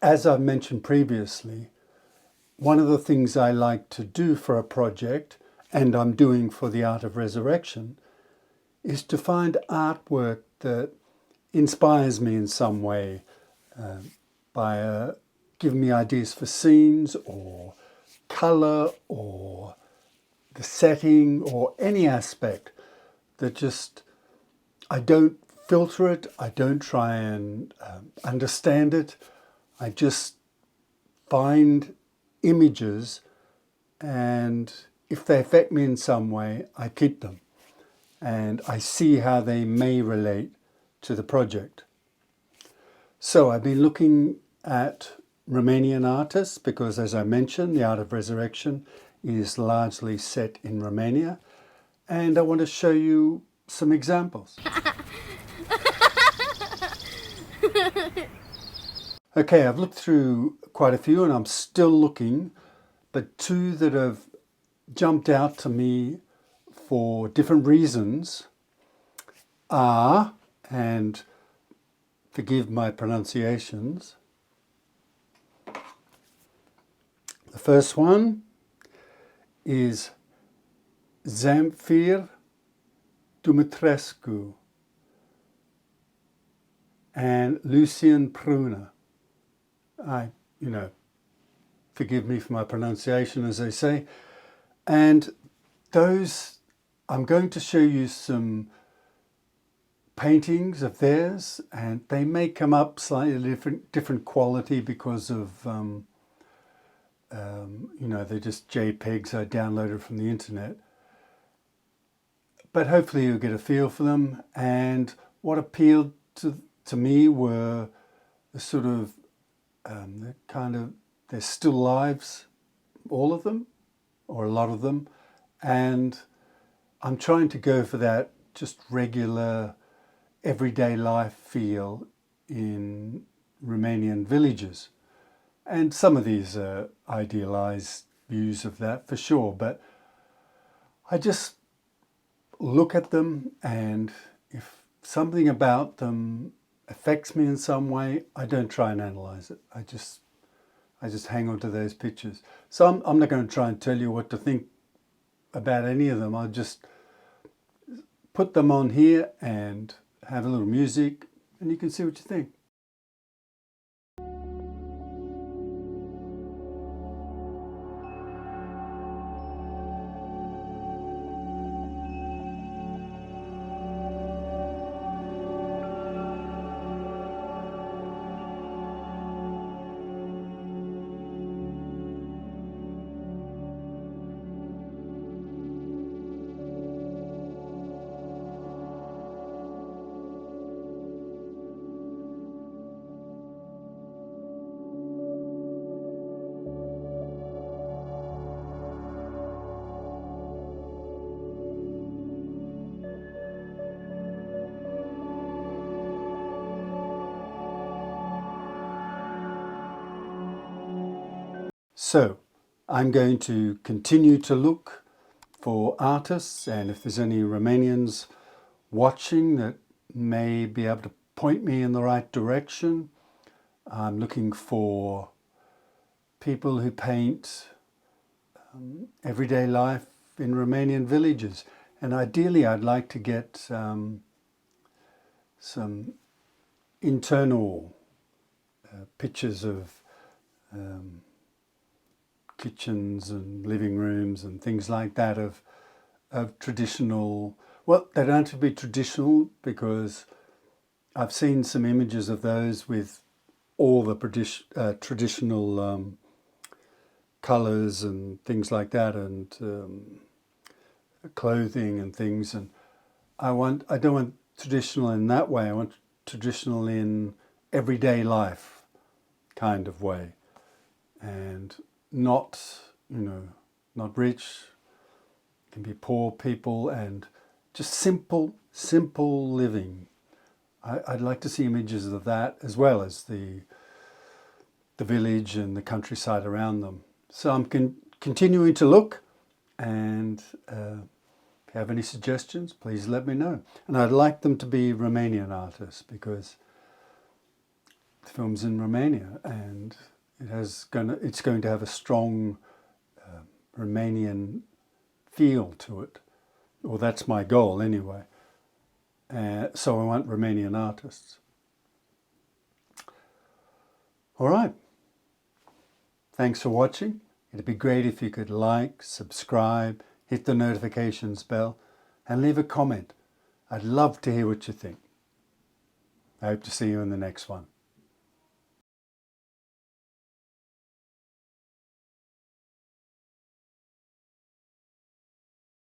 as I've mentioned previously, one of the things I like to do for a project, and I'm doing for the Art of Resurrection, is to find artwork that inspires me in some way, by giving me ideas for scenes or colour or the setting or any aspect that just, I don't filter it, I don't try and understand it, I just find images, and if they affect me in some way, I keep them and I see how they may relate to the project. So I've been looking at Romanian artists because, as I mentioned, the Art of Resurrection is largely set in Romania, and I want to show you some examples. Okay, I've looked through quite a few and I'm still looking, but two that have jumped out to me for different reasons are, and forgive my pronunciations, the first one is Zamfir Dumitrescu and Lucian Pruna. Forgive me for my pronunciation, as they say. And those, I'm going to show you some paintings of theirs, and they may come up slightly different quality because of, they're just JPEGs I downloaded from the internet. But hopefully you'll get a feel for them. And what appealed to me were the sort of, they're still lives, all of them, or a lot of them. And I'm trying to go for that just regular, everyday life feel in Romanian villages. And some of these are idealized views of that for sure, but I just look at them, and if something about them affects me in some way, I don't try and analyze it. I just hang on to those pictures. So I'm not going to try and tell you what to think about any of them. I'll just put them on here and have a little music, and you can see what you think. So I'm going to continue to look for artists, and if there's any Romanians watching that may be able to point me in the right direction. I'm looking for people who paint everyday life in Romanian villages, and ideally I'd like to get some internal pictures of kitchens and living rooms and things like that of traditional, well, they don't have to be traditional, because I've seen some images of those with all the traditional colours and things like that, and clothing and things, and I don't want traditional in that way. I want traditional in everyday life kind of way, and not rich. It can be poor people, and just simple living. I'd like to see images of that, as well as the village and the countryside around them. So I'm continuing to look, and if you have any suggestions, please let me know. And I'd like them to be Romanian artists, because the film's in Romania, and it's going to have a strong Romanian feel to it. Well, that's my goal anyway. So I want Romanian artists. All right. Thanks for watching. It'd be great if you could like, subscribe, hit the notifications bell, and leave a comment. I'd love to hear what you think. I hope to see you in the next one.